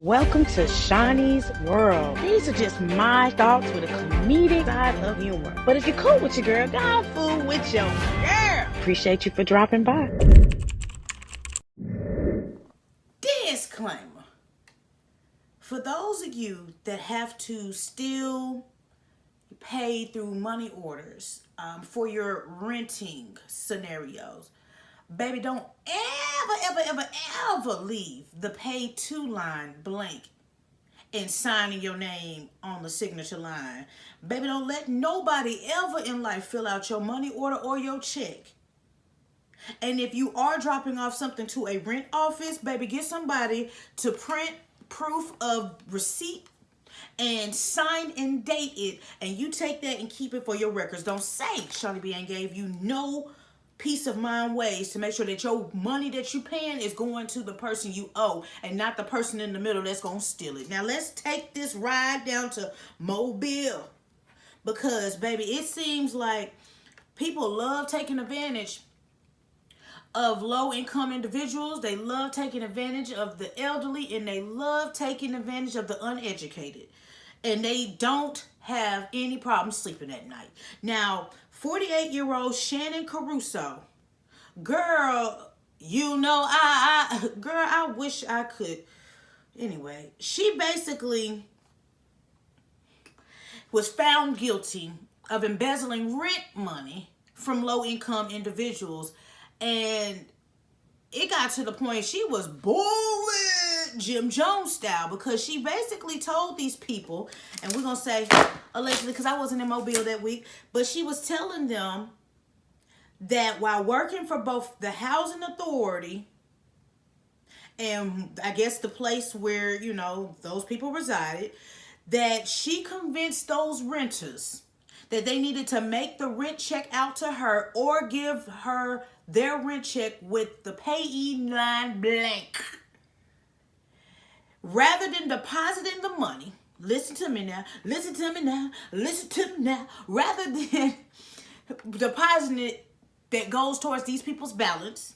Welcome to Shaunie's World. These are just my thoughts with a comedic side of humor. But if you're cool with your girl, go fool with your girl. Appreciate you for dropping by. Disclaimer. For those of you that have to still pay through money orders for your renting scenarios, baby, don't ever leave the pay to line blank and signing your name on the signature line. Baby, don't let nobody ever in life fill out your money order or your check. And if you are dropping off something to a rent office, baby, get somebody to print proof of receipt and sign and date it. And you take that and keep it for your records. Don't say Shaunie B ain't gave you no peace of mind ways to make sure that your money that you paying is going to the person you owe and not the person in the middle that's going to steal it. Now let's take this ride down to Mobile, because baby, it seems like people love taking advantage of low-income individuals. They love taking advantage of the elderly, and they love taking advantage of the uneducated. And they don't have any problem sleeping at night. Now, 48-year-old Shannon Caruso, girl, you know, I wish I could. Anyway, she basically was found guilty of embezzling rent money from low-income individuals. And it got to the point she was bullying Jim Jones style, because she basically told these people, and we're going to say allegedly because I wasn't in Mobile that week, but she was telling them that while working for both the housing authority and I guess the place where, you know, those people resided, that she convinced those renters that they needed to make the rent check out to her or give her their rent check with the payee line blank. Rather than depositing the money, listen to me now, rather than depositing it that goes towards these people's balance,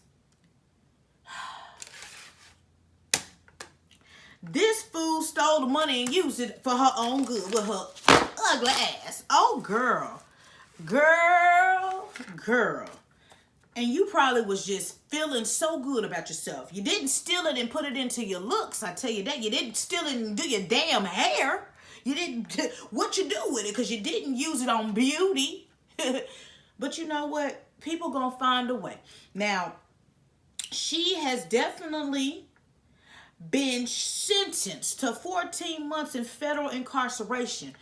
this fool stole the money and used it for her own good with her ugly ass. Oh, girl. And you probably was just feeling so good about yourself. You didn't steal it and put it into your looks, I tell you that. You didn't steal it and do your damn hair. You didn't, what you do with it, because you didn't use it on beauty. But you know what? People gonna find a way. Now, she has definitely been sentenced to 14 months in federal incarceration.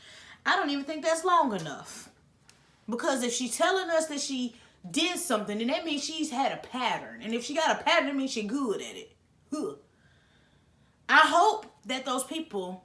I don't even think that's long enough. Because if she's telling us that she did something, then that means she's had a pattern. And if she got a pattern, it means she's good at it. Huh. I hope that those people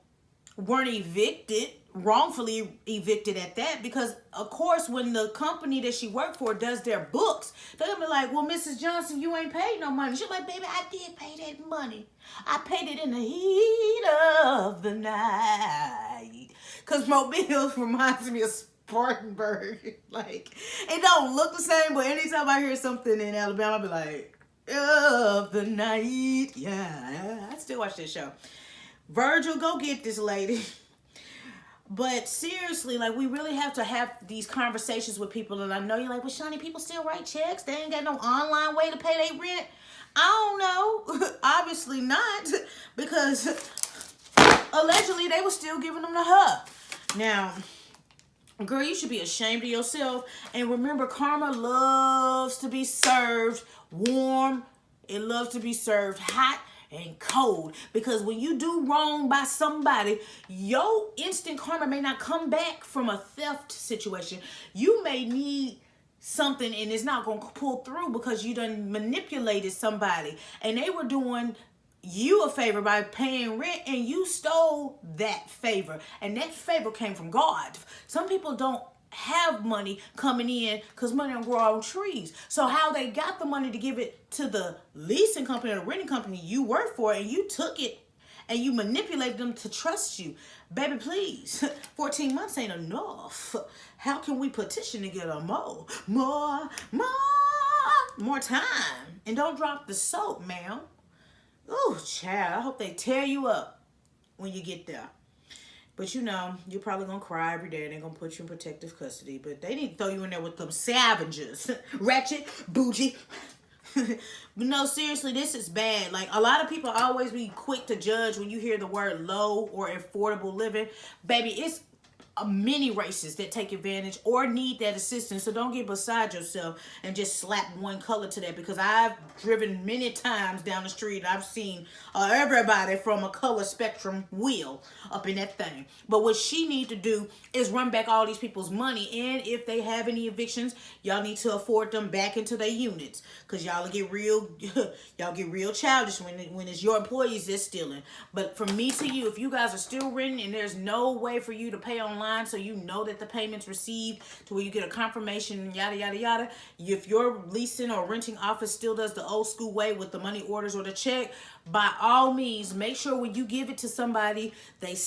weren't evicted, wrongfully evicted at that, because of course when the company that she worked for does their books, they're gonna be like, well, Mrs. Johnson, you ain't paid no money. She's like, baby, I did pay that money. I paid it in the heat of the night. Because Mobile reminds me of Spartanburg. Like, it don't look the same, but anytime I hear something in Alabama, I'll be like, of the night. Yeah, I still watch this show. Virgil, go get this lady. But seriously, like, we really have to have these conversations with people. And I know you're like, well, Shaunie, people still write checks. They ain't got no online way to pay their rent. I don't know. Obviously not. Because allegedly they were still giving them to her. Now, girl, you should be ashamed of yourself. And remember, karma loves to be served warm. It loves to be served hot and cold. Because when you do wrong by somebody, your instant karma may not come back from a theft situation. You may need something and it's not going to pull through because you done manipulated somebody. And they were doing you a favor by paying rent, and you stole that favor. And that favor came from God. Some people don't have money coming in because money don't grow on trees. So how they got the money to give it to the leasing company or the renting company you work for, and you took it and you manipulated them to trust you. Baby, please, 14 months ain't enough. How can we petition to get a more time? And don't drop the soap, ma'am. Oh, child, I hope they tear you up. when you get there. But you know, you're probably gonna cry every day and they're gonna put you in protective custody. But they need to throw you in there with them savages. Ratchet, bougie. But no, seriously, this is bad. Like, a lot of people always be quick to judge when you hear the word low or affordable living. Baby, it's many races that take advantage or need that assistance. So don't get beside yourself and just slap one color to that, because I've driven many times down the street. I've seen everybody from a color spectrum wheel up in that thing. But what she need to do is run back all these people's money, and if they have any evictions, y'all need to afford them back into their units, because y'all get real y'all get real childish when it's your employees that's stealing. But from me to you, if you guys are still renting and there's no way for you to pay online, so you know that the payment's received, to where you get a confirmation, yada yada yada. If your leasing or renting office still does the old school way with the money orders or the check, by all means, make sure when you give it to somebody, they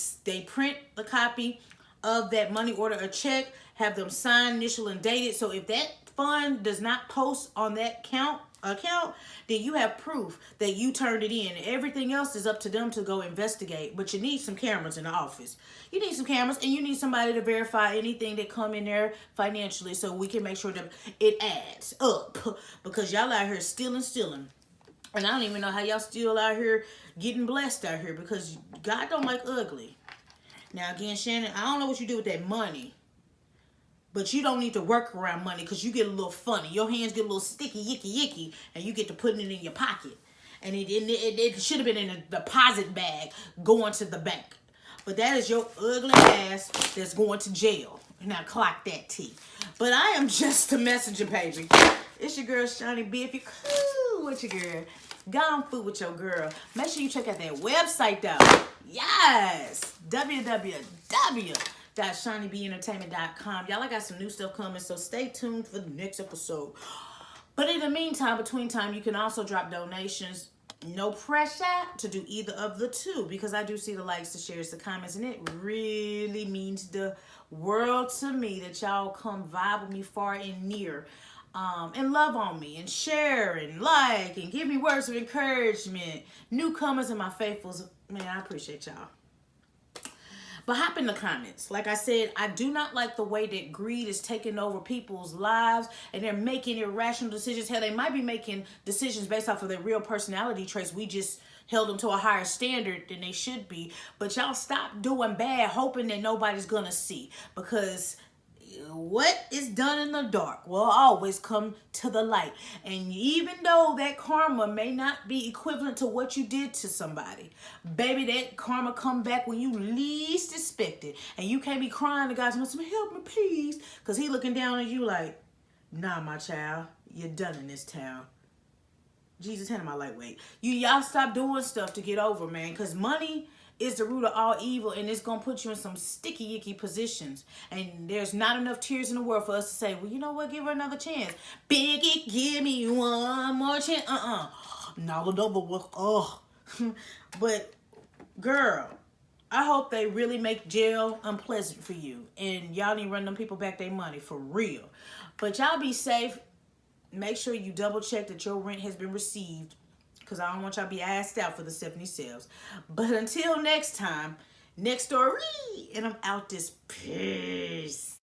print the copy of that money order or check, have them sign, initial, and date it. So if that fund does not post on that account, then you have proof that you turned it in. Everything else is up to them to go investigate. But you need some cameras in the office. You need some cameras, and you need somebody to verify anything that come in there financially, so we can make sure that it adds up. Because y'all out here stealing. And I don't even know how y'all still out here getting blessed out here, because God don't like ugly. Now again, Shannon, I don't know what you do with that money, but you don't need to work around money, because you get a little funny. Your hands get a little sticky, yicky, and you get to putting it in your pocket. And it should have been in a deposit bag going to the bank. But that is your ugly ass that's going to jail. Now clock that T. But I am just a messenger, baby. It's your girl, Shaunie B. If you're cool with your girl, go on food with your girl. Make sure you check out that website, though. Yes! www.shauniebeentertainment.com. Y'all, I got some new stuff coming, so stay tuned for the next episode. But in the meantime, between time, you can also drop donations. No pressure to do either of the two, because I do see the likes, the shares, the comments, and it really means the world to me that y'all come vibe with me far and near, and love on me and share and like and give me words of encouragement. Newcomers and my faithfuls, man, I appreciate y'all. But hop in the comments. Like I said, I do not like the way that greed is taking over people's lives and they're making irrational decisions. Hell, they might be making decisions based off of their real personality traits. We just held them to a higher standard than they should be. But y'all stop doing bad hoping that nobody's gonna see, because what is done in the dark will always come to the light. And even though that karma may not be equivalent to what you did to somebody, baby, that karma come back when you least expect it. And you can't be crying to God, help me please, because he looking down at you like, nah, my child, you're done in this town. Jesus, hand him my lightweight. Y'all stop doing stuff to get over, man, because money is the root of all evil, and it's going to put you in some sticky, icky positions. And there's not enough tears in the world for us to say, well, you know what, give her another chance. Biggie, give me one more chance. No, But, girl, I hope they really make jail unpleasant for you. And y'all need to run them people back their money, for real. But y'all be safe. Make sure you double check that your rent has been received, because I don't want y'all to be asked out for the 70 sales. But until next time, next story, and I'm out this piece.